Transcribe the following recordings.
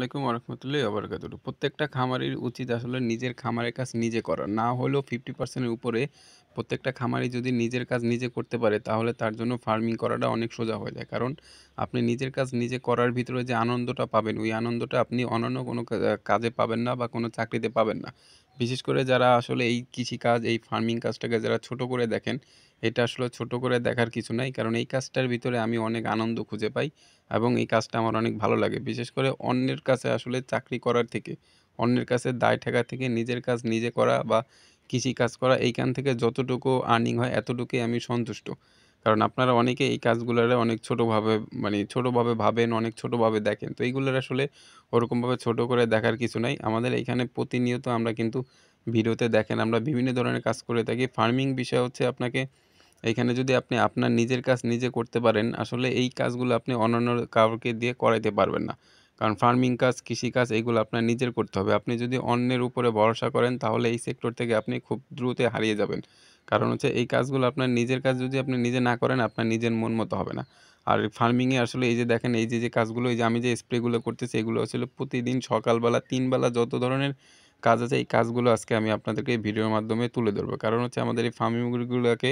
আলাইকুম ওয়া রাহমাতুল্লাহি ওয়া বারাকাতুহু। প্রত্যেকটা খামারির উচিত আসলে নিজের খামারের কাজ নিজে করা। না হলেও 50% এর উপরে প্রত্যেকটা খামারি যদি নিজের কাজ নিজে করতে পারে, তাহলে তার জন্য ফার্মিং করাটা অনেক সোজা হয়ে যায়। কারণ আপনি নিজের কাজ নিজে করার ভিতরে যে আনন্দটা পাবেন, ওই আনন্দটা আপনি অন্যান্য কোনো কাজে পাবেন না বা কোনো চাকরিতে পাবেন না। বিশেষ করে যারা আসলে এই কৃষিকাজ, এই ফার্মিং কাজটাকে যারা ছোট করে দেখেন, এটা আসলে ছোট করে দেখার কিছু নাই। কারণ এই কাজটার ভিতরে আমি অনেক আনন্দ খুঁজে পাই। এবং এই কাজটা আমার অনেক ভালো লাগে। বিশেষ করে অন্যের কাছে আসলে চাকরি করার থেকে, অন্যের কাছে দায় ঠেকা থেকে নিজের কাজ নিজে করা বা কৃষিকাজ করা এইখান থেকে যতটুকু আর্নিং হয় এতটুকুই আমি সন্তুষ্ট। কারণ আপনারা অনেকে এই কাজগুলারে অনেক ছোটভাবে ছোটভাবে ভাবেন, অনেক ছোটভাবে দেখেন। তো এইগুলার আসলে ওরকমভাবে ছোট করে দেখার কিছু নাই। আমাদের এইখানে প্রতিনিয়ত আমরা কিন্তু ভিডিওতে দেখেন আমরা বিভিন্ন ধরনের কাজ করে থাকি। ফার্মিং বিষয় হচ্ছে আপনাকে এইখানে যদি আপনি আপনার নিজের কাজ নিজে করতে পারেন, আসলে এই কাজগুলো আপনি অন্যান্য কাউকে দিয়ে করাইতে পারবেন না। কারণ ফার্মিং কাজ, কৃষিকাজ এগুলো আপনার নিজের করতে হবে। আপনি যদি অন্যের উপরে ভরসা করেন তাহলে এই সেক্টর থেকে আপনি খুব দ্রুত হারিয়ে যাবেন। কারণ হচ্ছে এই কাজগুলো আপনার নিজের কাজ যদি আপনি নিজে না করেন, আপনার নিজের মন মতো হবে না। আর ফার্মিং এ আসলে এই যে দেখেন এই যে কাজগুলো এই যে আমি যে স্প্রে গুলো করতেছি এগুলো আসলে প্রতিদিন সকালবেলা ৩ বেলা যত ধরনের কাজ আছে এই কাজগুলো আজকে আমি আপনাদেরকে এই ভিডিওর মাধ্যমে তুলে ধরবো। কারণ হচ্ছে আমাদের এই ফার্মিং মুরগিগুলোকে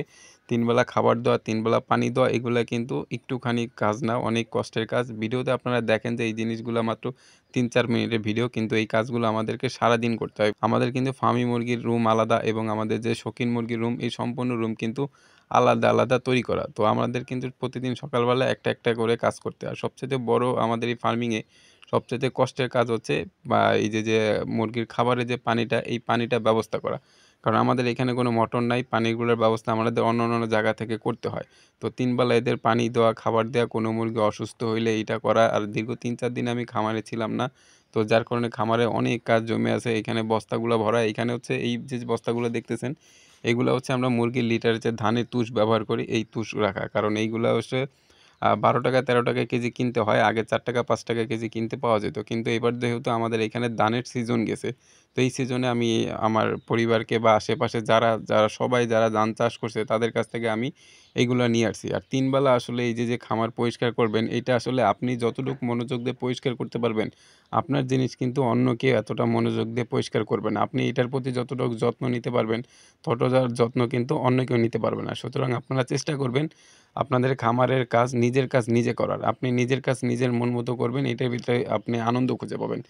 ৩ বেলা খাবার দেওয়া, ৩ বেলা পানি দেওয়া এগুলা কিন্তু একটুখানি কাজ না, অনেক কষ্টের কাজ। ভিডিওতে আপনারা দেখেন যে এই জিনিসগুলা মাত্র ৩-৪ মিনিটের ভিডিও কিন্তু এই কাজগুলো আমাদেরকে সারাদিন করতে হয়। আমাদের কিন্তু ফার্মি মুরগির রুম আলাদা এবং আমাদের যে শৌখিন মুরগির রুম এই সম্পূর্ণ রুম কিন্তু আলাদা, আলাদা তৈরি করা। তো আমাদের কিন্তু প্রতিদিন সকালবেলা একটা করে কাজ করতে হয়। আর সবচাইতে বড় আমাদের এই ফার্মিং এ সবচাইতে কষ্টের কাজ হচ্ছে বা এই যে মুরগির খাবারের যে পানিটা, এই পানিটা ব্যবস্থা করা। কারণ আমাদের এখানে কোনো মোটর নাই। পানিগুলোর ব্যবস্থা আমাদের অন্য জায়গা থেকে করতে হয়। তো ৩ বেলা এদের পানি দেওয়া, খাবার দেওয়া, কোনো মুরগি অসুস্থ হইলে এইটা করা। আর দীর্ঘ ৩-৪ দিন আমি খামারে ছিলাম না। তো যার কারণে খামারে অনেক কাজ জমে আছে। এখানে বস্তাগুলা ভরা। এখানে হচ্ছে এই যে বস্তাগুলো দেখতেছেন, এগুলা হচ্ছে আমরা মুরগির লিটারের যে ধানের তুষ ব্যবহার করি, এই তুষ রাখা। কারণ এইগুলা হচ্ছে ৳১২ ৳১৩ কেজি কিনতে হয়। আগে ৳৪ ৳৫ কেজি কিনতে পাওয়া যেত। কিন্তু এবার যেহেতু আমাদের এখানে ধানের সিজন গেছে। তো এই সিজনে আমি আমার পরিবারকে বা আশেপাশে যারা সবাই যারা ধান চাষ করছে তাদের কাছ থেকে আমি এগুলা নিয়ে আসছি। আর ৩ বেলা আসলে এই যে খামার পরিষ্কার করবেন, এইটা আসলে আপনি যতটুকু মনোযোগ দিয়ে পরিষ্কার করতে পারবেন, আপনার জিনিস কিন্তু অন্য কেউ এতটা মনোযোগ দিয়ে পরিষ্কার করবে না। আপনি এটার প্রতি যতটুকু যত্ন নিতে পারবেন, ততটার যত্ন কিন্তু অন্য কেউ নিতে পারবে না। সুতরাং আপনারা চেষ্টা করবেন আপনাদের খামারের নিজের কাজ নিজে করার। আপনি নিজের কাজ নিজের মন মতো করবেন, এটার ভিতরে আপনি আনন্দ খুঁজে পাবেন।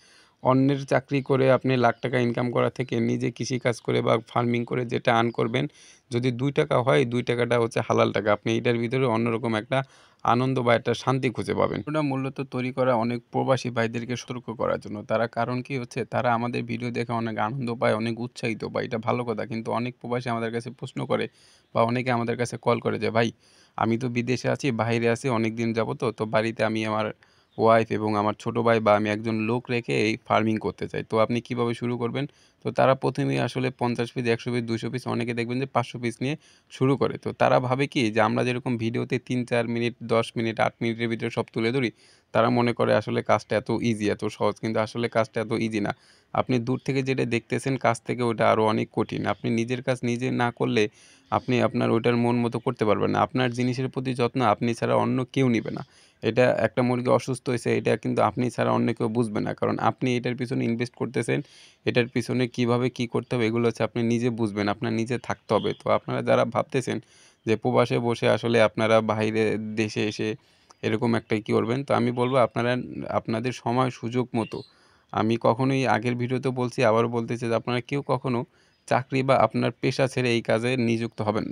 অন্যের চাকরি করে আপনি লাখ টাকা ইনকাম করা থেকে নিজে কৃষিকাজ করে বা ফার্মিং করে যেটা আর্ন করবেন, যদি ৳২ হয়, ৳২ হচ্ছে হালাল টাকা। আপনি এটার ভিতরে অন্যরকম একটা আনন্দ বা একটা শান্তি খুঁজে পাবেন। ওটা মূলত তৈরি করা অনেক প্রবাসী ভাইদেরকে সতর্ক করার জন্য। তারা কারণ কি হচ্ছে, তারা আমাদের ভিডিও দেখে অনেক আনন্দ পায়, অনেক উৎসাহিত পায়। এটা ভালো কথা। কিন্তু অনেক প্রবাসী আমাদের কাছে প্রশ্ন করে বা অনেকে আমাদের কাছে কল করে যে, "ভাই, আমি তো বিদেশে আছি, বাহিরে আছি অনেকদিন যাবত। তো বাড়িতে আমি আমার ওয়াইফ এবং আমার ছোট ভাই বা আমি একজন লোক রেখে এই ফার্মিং করতে চাই। তো আপনি কিভাবে শুরু করবেন?" তো তারা ১ম এই আসলে ৫০ পিস, ১০০ পিস, ২০০ পিস অনেকে দেখবেন যে ৫০০ পিস নিয়ে শুরু করে। তো তারা ভাবে কি যে আমরা যেরকম ভিডিওতে ৩-৪ মিনিট, ১০ মিনিট, ৮ মিনিটের ভিতরে সব তুলে ধরি, তারা মনে করে আসলে কাজটা এত ইজি, এত সহজ। কিন্তু আসলে কাজটা এত ইজি না। আপনি দূর থেকে যেটা দেখতেছেন কাজ থেকে ওটা আরো অনেক কঠিন। আপনি নিজের কাজ নিজে না করলে আপনি আপনার ওইটার মন মতো করতে পারবেন না। আপনার জিনিসের প্রতি যত্ন আপনি ছাড়া অন্য কেউ নিবে না। এটা একটা মুরগি অসুস্থ হইছে এটা কিন্তু আপনি ছাড়া অন্য কেউ বুঝবে না। কারণ আপনি এটার পিছনে ইনভেস্ট করতেছেন। এটার পিছনে কিভাবে কি করতে হবে এগুলো হচ্ছে আপনি নিজে বুঝবেন। আপনার নিজে থাকতে হবে। তো আপনারা যারা ভাবতেছেন যে প্রবাসে বসে আসলে আপনারা বাহিরে দেশে এসে এরকম একটা কি করবেন? তো আমি বলব আপনারা আপনাদের সময় সুযোগ মতো আমি কখনোই আগের ভিডিওতেও বলছি আবারও বলতেছি যে আপনারা কেউ কখনো চাকরি বা আপনার পেশা ছেড়ে এই কাজে নিযুক্ত হবেন না।